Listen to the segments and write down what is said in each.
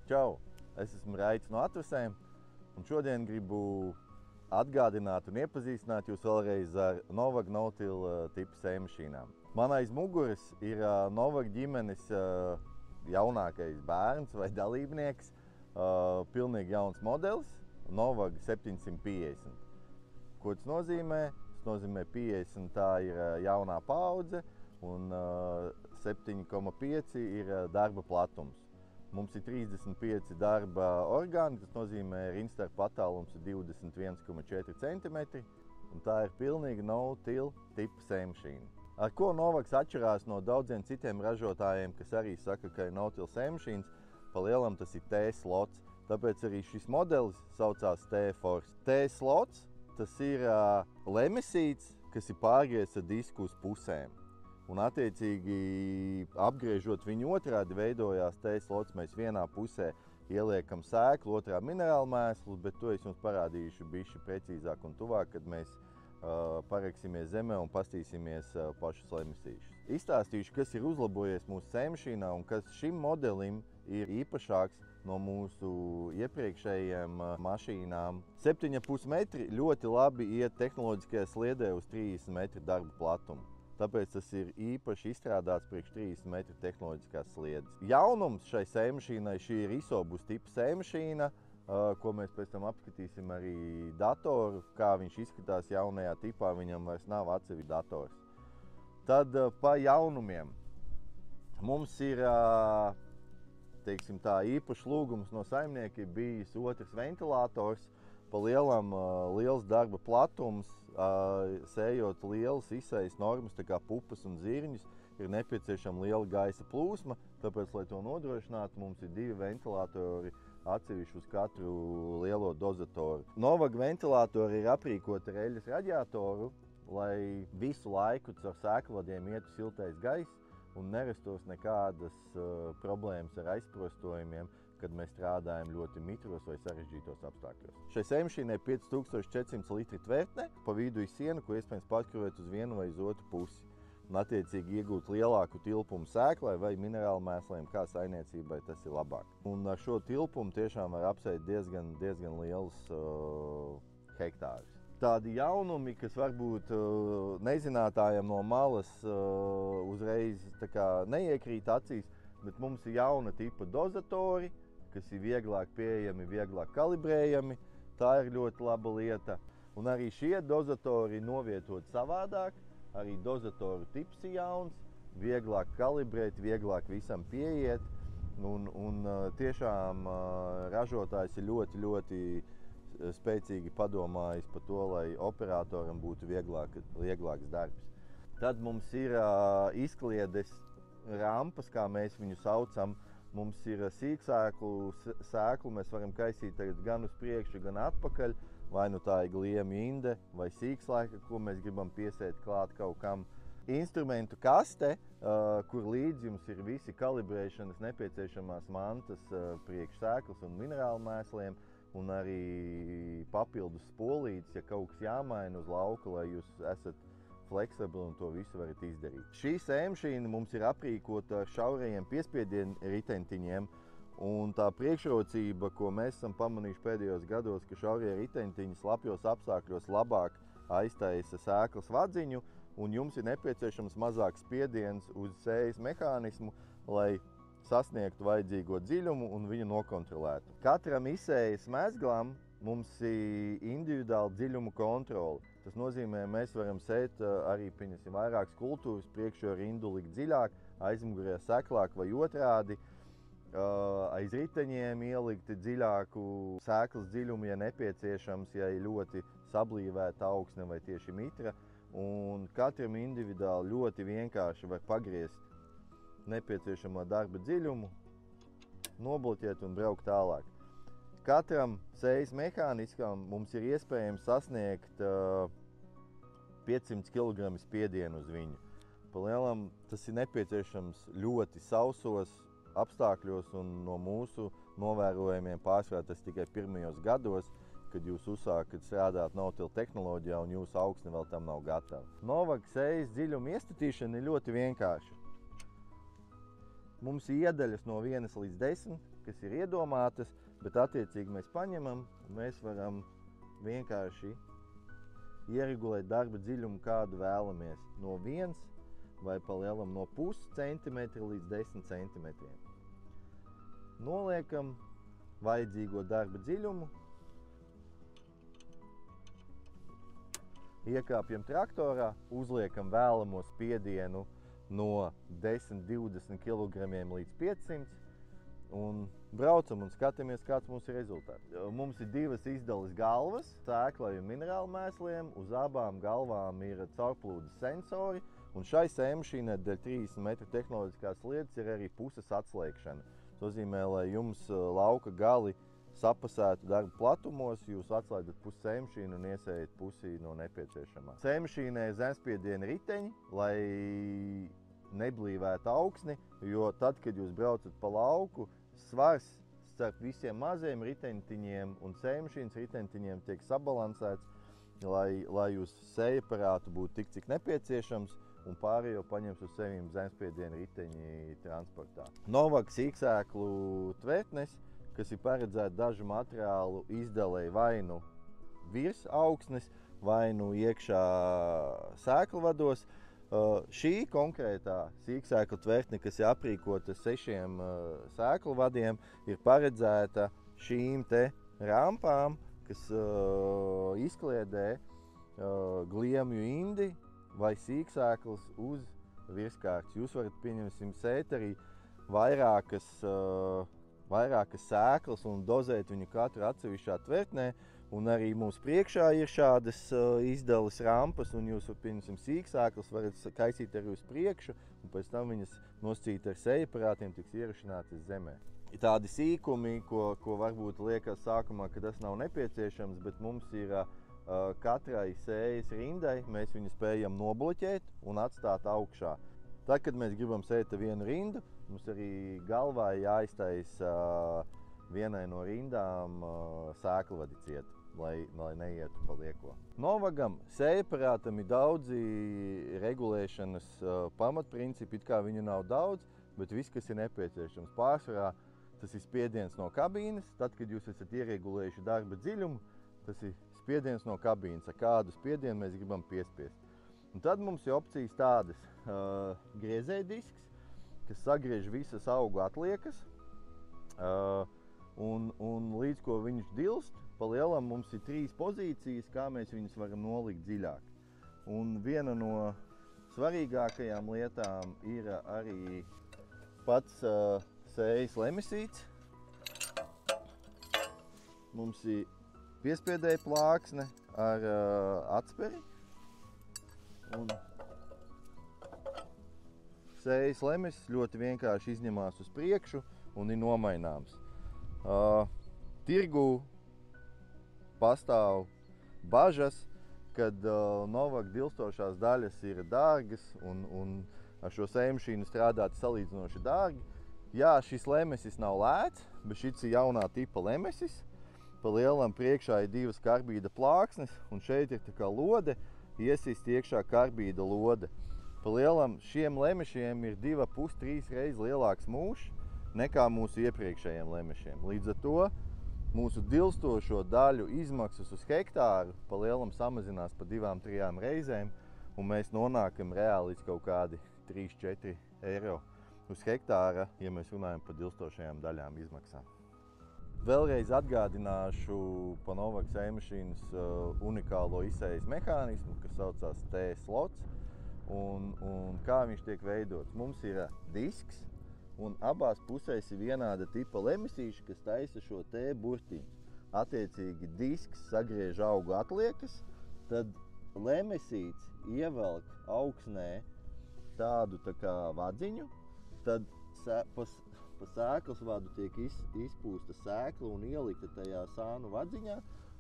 Čau! Es esmu Raids no Atvasēm, un šodien gribu atgādināt un iepazīstināt jūs vēlreiz ar Novag No-Till tipa sēju mašīnām. Man aiz muguras ir Novag ģimenes jaunākais bērns vai dalībnieks, pilnīgi jauns modelis, Novag 750. Ko tas nozīmē? Tas nozīmē 50 tā ir jaunā paudze un 7,5 ir darba platums. Mums ir 35 darba orgāni, tas nozīmē rindstarpa attālums ir 21,4 cm, un tā ir pilnīgi No-Till tipa sēju mašīna. Ar ko Novags atšķirās no daudziem citiem ražotājiem, kas arī saka, ka ir No-Till sēju mašīnas, pa lielam tas ir T-slots, tāpēc arī šis modelis saucās T-Force. T-slots tas ir lemesīts, kas ir pārgriezts ar disku uz pusēm. Un attiecīgi apgriežot viņu otrādi veidojās T-slots, mēs vienā pusē ieliekam sēklu, otrā minerālu mēslu, bet to es jums parādīšu bišķi precīzāk un tuvāk, kad mēs pareksimies zemē un pastīsimies pašus lemesīšus. Izstāstīšu, kas ir uzlabojies mūsu sēju mašīnā un kas šim modelim ir īpašāks no mūsu iepriekšējiem mašīnām. 7,5 metri ļoti labi iet tehnoloģiskajā sliedē uz 30 metru darba platumu. Tāpēc tas ir īpaši izstrādāts priekš 30 metru tehnoloģiskās sliedes. Jaunums šai sēju mašīnai, šī ir Isobus tipa sēju mašīna, ko mēs pēc tam apskatīsim arī datoru, kā viņš izskatās jaunajā tipā, viņam vairs nav atsevišķi dators. Tad pa jaunumiem. Mums ir, teiksim tā, īpašs lūgums no saimniekiem bijis otrs ventilators, pa lielam liels darba platums, sējot lielas izsejas normas, tā kā pupas un zirņus, ir nepieciešama liela gaisa plūsma, tāpēc, lai to nodrošinātu, mums ir 2 ventilatori atsevišķi uz katru lielo dozatoru. Novag ventilatori ir aprīkoti ar eļļas radiatoru, lai visu laiku caur sēklavadiem ietu siltais gaiss un nerastos nekādas problēmas ar aizprostojumiem, kad mēs strādājam ļoti mitros vai sarežģītos apstākļos. Šai sēju mašīnai ir 5400 litri tvertne, pa vidu ir siena, ko iespējams pārkrūvēt uz vienu vai uz otru pusi. Un attiecīgi iegūt lielāku tilpumu sēklai vai minerālu mēsliem, kā saimniecībai tas ir labāk. Un ar šo tilpumu tiešām var apsēt diezgan lielus hektārus. Tādi jaunumi, kas varbūt nezinātājiem no malas uzreiz neiekrīt acīs, bet mums ir jauna tipa dozatori, kas ir vieglāk pieejami, vieglāk kalibrējami. Tā ir ļoti laba lieta. Un arī šie dozatori novietot savādāk. Arī dozatoru tips ir jauns, vieglāk kalibrēt, vieglāk visam pieiet. Un tiešām ražotājs ir ļoti spēcīgi padomājis par to, lai operatoram būtu vieglāks darbs. Tad mums ir izkliedes rampas, kā mēs viņu saucam. Mums ir sēklu, mēs varam kaisīt gan uz priekšu, gan atpakaļ. Vai nu tā ir gliemju inde vai sīkslēka, ko mēs gribam piesēt klāt kaut kam. Instrumentu kaste, kur līdz jums ir visi kalibrēšanas nepieciešamās mantas priekš sēklas un minerālu mēsliem, un arī papildus spolītes, ja kaut kas jāmaina uz lauka, lai jūs esat fleksibli un to visu varat izdarīt. Šī sēju mašīna mums ir aprīkota ar šaurajiem piespiedienu ritentiņiem, un tā priekšrocība, ko mēs esam pamanījuši pēdējos gados, ka šaurie ritentiņi slapjos apstākļos labāk aiztaisa sēklas vadziņu, un jums ir nepieciešams mazāks spiediens uz sējas mehānismu, lai sasniegtu vajadzīgo dziļumu un viņu nokontrolētu. Katram izsējas mezglam mums ir individuāli dziļumu kontroli. Tas nozīmē, mēs varam sēt arī vairākas kultūras, priekšējo rindu likt dziļāk, aizmugurē seklāk vai otrādi, aiz riteņiem ielikt dziļāku sēklas dziļumu, ja nepieciešams, ja ir ļoti sablīvēta augsne vai tieši mitra. Un katram individuāli ļoti vienkārši var pagriezt nepieciešamo darba dziļumu, nobloķēt un braukt tālāk. Katram sējas mehāniskam mums ir iespējams sasniegt 500 kg spiedienu uz viņu. Pa lielam tas ir nepieciešams ļoti sausos apstākļos, un no mūsu novērojumiem pārsvarā tas tikai pirmajos gados, kad jūs uzsākat strādāt No-Till tehnoloģijā un jūsu augsne vēl tam nav gatava. Novag sējas dziļuma iestatīšana ir ļoti vienkārša. Mums ir iedaļas no 1 līdz 10, kas ir iedomātas, bet attiecīgi mēs paņemam un mēs varam vienkārši ieregulēt darba dziļumu, kādu vēlamies. No 1 vai pa lielam no 0,5 centimetra līdz 10 centimetriem. Noliekam vajadzīgo darba dziļumu, iekāpjam traktorā, uzliekam vēlamo spiedienu no 10-20 kg līdz 500 un braucam un skatāmies, kāds mums ir rezultāts. Mums ir 2 izdales galvas, sēklai un minerālu mēsliem, uz abām galvām ir caurplūdes sensori, un šai sēmašīnai dēļ 30 metru tehnoloģiskās sliedes ir arī puses atslēgšana. Tas nozīmē, lai jums lauka gali sapasētu darba platumos, jūs atslēdzat pusi sēmašīnu un iesējat pusi no nepieciešamā. Sēmašīnai ir zemspiediena riteņi, lai neblīvētu augsni, jo tad, kad jūs braucat pa lauku, svars starp visiem maziem riteņtiņiem un sēmašīnas riteņtiņiem tiek sabalansēts, lai jūs sējaparātu būtu tik, cik nepieciešams, un pārējo paņems uz sevīm zemspiediena riteņi transportā. Novak sīksēklu tvertnes, kas ir paredzēta dažu materiālu izdalēji vai nu virs augsnes, vai nu iekšā sēklvados. Šī konkrētā sīksēklu tvertne, kas ir aprīkota 6 sēklvadiem, ir paredzēta šīm te rampām, kas izkliedē gliemju indi vai sīksēklas uz virskārts. Jūs varat, pieņemsim, sēt arī vairākas sēklas un dozēt viņu katru atsevišķā tvertnē. Un arī mums priekšā ir šādas izdales rampas, un jūs, pieņemsim, sīksēklas varat kaisīt arī uz priekšu, un pēc tam viņas noscīt ar sējaparātiem, tiks ierašinātas zemē. Ir tādi sīkumi, ko varbūt liekas sākumā, ka tas nav nepieciešams, bet mums ir katrai sējas rindai, mēs viņu spējam nobloķēt un atstāt augšā. Tad, kad mēs gribam sēt vienu rindu, mums arī galvā jāiztaisa vienai no rindām sēklvadi ciet, lai neietu pa lieko. Novagam sējaparātam ir daudzi regulēšanas pamatprincipi, it kā viņu nav daudz, bet viss, kas ir nepieciešams. Pārsvarā tas ir spiediens no kabīnes, tad, kad jūs esat ieregulējuši darba dziļumu, tas ir spiediens no kabīnes, ar kādu spiedienu mēs gribam piespiest. Un tad mums ir opcijas tādas griezējdisks, kas sagriež visas augu atliekas, un līdz ko viņš dilst, pa lielam mums ir 3 pozīcijas, kā mēs viņus varam nolikt dziļāk. Un viena no svarīgākajām lietām ir arī pats sējas lemesīts. Mums ir piespiedēja plāksne ar atsperi. Un sējas lemes ļoti vienkārši izņemās uz priekšu un ir nomaināms. Tirgū pastāv bažas, kad Novak dilstošās daļas ir dārgas un ar šo sēmašīnu strādāt salīdzinoši dārgi. Jā, šis lemesis nav lēts, bet šis ir jaunā tipa lemesis. Pa lielam priekšā ir 2 karbīda plāksnes, un šeit ir tā kā lode, iesist iekšā karbīda lode. Pa lielam šiem lemešiem ir 2,5–3 reizes lielāks mūžs nekā mūsu iepriekšējiem lemešiem. Līdz ar to mūsu dilstošo daļu izmaksas uz hektāru pa lielam samazinās pa 2–3 reizēm, un mēs nonākam reāli līdz kaut kādi 3–4 eiro uz hektāra, ja mēs runājam par dilstošajām daļām izmaksām. Vēlreiz atgādināšu par Novak sēmašīnas unikālo izsējas mehānismu, kas saucās T-slots, un kā viņš tiek veidots. Mums ir disks, un abās pusēs ir vienāda tipa lemesīši, kas taisa šo T-burtiņu. Attiecīgi disks sagriež augu atliekas, tad lemesīts ievelk augsnē tādu tā kā vadziņu, tad pa sēklas vadu tiek izpūsta sēkla un ielikta tajā sānu vadziņā.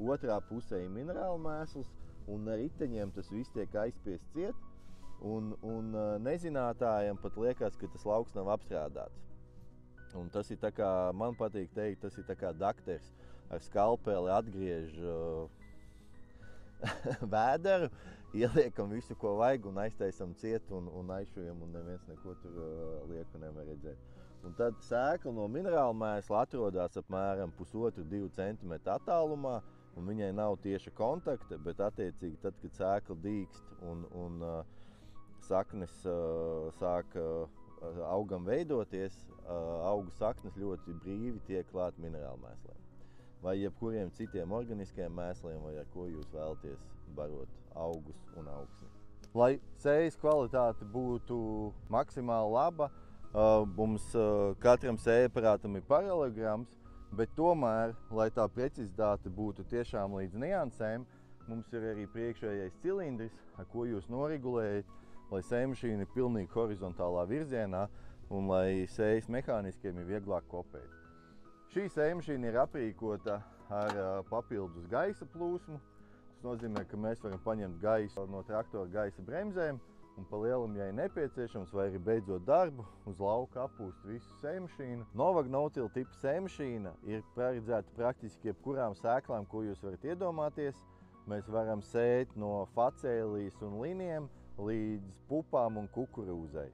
Otrā pusē ir minerālu mēsls, un ar riteņiem tas viss tiek aizspiests ciet. Un nezinātājiem pat liekas, ka tas lauks nav apstrādāts. Un tas ir tā kā, man patīk teikt, tas ir tā kā dakters ar skalpeli atgriež vēderu, ieliekam visu, ko vajag, un aiztaisam ciet un aizšujam, un neviens neko tur lieku nevar redzēt. Un tad sēkla no minerāla mēsla atrodas apmēram 1,5–2 cm attālumā, un viņai nav tieša kontakta, bet attiecīgi tad, kad sēkla dīkst un saknes sāk augam veidoties, augu saknes ļoti brīvi tiek klāt minerāla mēsliem. Vai jebkuriem citiem organiskiem mēsliem, vai ar ko jūs vēlaties barot augus un augsni. Lai sējas kvalitāte būtu maksimāli laba, mums katram sējaparātam ir paralelograms, bet tomēr, lai tā precizitāte būtu tiešām līdz niansēm, mums ir arī priekšējais cilindris, ar ko jūs noregulējat, lai sējmašīna ir pilnīgi horizontālā virzienā un lai sējas mehāniskiem ir vieglāk kopēt. Šī sējmašīna ir aprīkota ar papildus gaisa plūsmu. Tas nozīmē, ka mēs varam paņemt gaisu no traktora gaisa bremzēm un pa lielam, ja ir nepieciešams, vai arī beidzot darbu, uz lauka appūst visu sējmašīnu. Novag no-till tipa sējmašīna ir paredzēta praktiski jebkurām sēklām, ko jūs varat iedomāties. Mēs varam sēt no facēlijas un liniem līdz pupām un kukurūzai.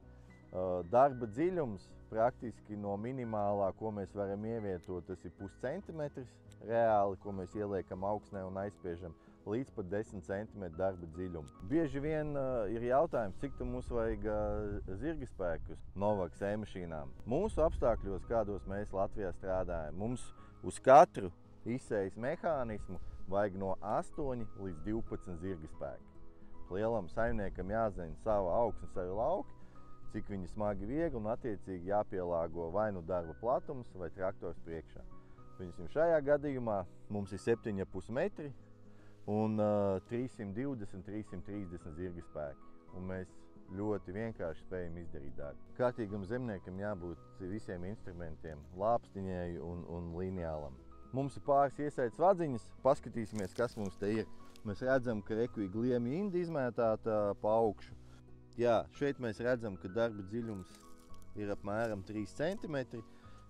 Darba dziļums praktiski no minimālā, ko mēs varam ievietot, tas ir 0,5 centimetrs reāli, ko mēs ieliekam augsnē un aizspiežam, līdz pat 10 cm darba dziļumu. Bieži vien ir jautājums, cik mums vajag zirga spēkus Novag sējmašīnām. Mūsu apstākļos, kādos mēs Latvijā strādājam, mums uz katru izsējas mehānismu vajag no 8 līdz 12 zirga spēki. Lielam saimniekam jāzina sava augsne, savi lauki, cik viņi smagi viegli un attiecīgi jāpielāgo vai nu darba platums vai traktors priekšā. Šajā gadījumā mums ir 7,5 metri un 320–330 zirga spēki. Un mēs ļoti vienkārši spējam izdarīt darbu. Kārtīgam zemniekam jābūt visiem instrumentiem, lāpstiņai un lineālam. Mums ir pāris iesaitas vadziņas, paskatīsimies, kas mums te ir. Mēs redzam, ka ir gliemja indi izmētāta pa augšu. Jā, šeit mēs redzam, ka darba dziļums ir apmēram 3 cm.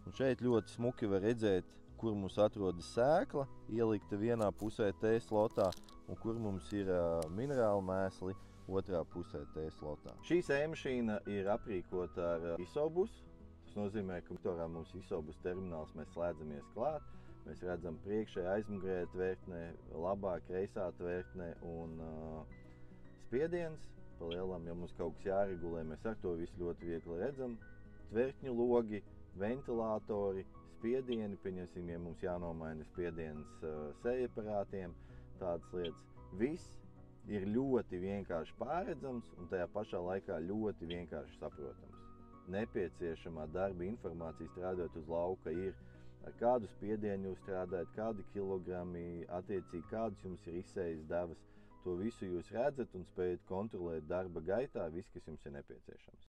Un šeit ļoti smuki var redzēt, kur mums atrodas sēkla, ielikta vienā pusē T-slotā, un kur mums ir minerāla mēsli otrā pusē T-slotā. Šī sējmašīna ir aprīkota ar isobus. Tas nozīmē, ka motorā mums isobus termināls mēs slēdzamies klāt. Mēs redzam priekšējā aizmugurē tvertnē, labā kreisā tvertnē un spiediens. Pa lielam, ja mums kaut kas jāregulē, mēs ar to visu ļoti viegli redzam. Tvertņu logi, ventilātori, spiedieni, pieņemsim, ja mums jānomaina spiediens sējaparātiem, tādas lietas. Viss ir ļoti vienkārši pārredzams un tajā pašā laikā ļoti vienkārši saprotams. Nepieciešamā darba informācija strādājot uz lauka ir, ar kādu spiedienu jūs strādājat, kādi kilogrami, attiecīgi kādas jums ir izsējas devas. To visu jūs redzat un spējat kontrolēt darba gaitā viss, kas jums ir nepieciešams.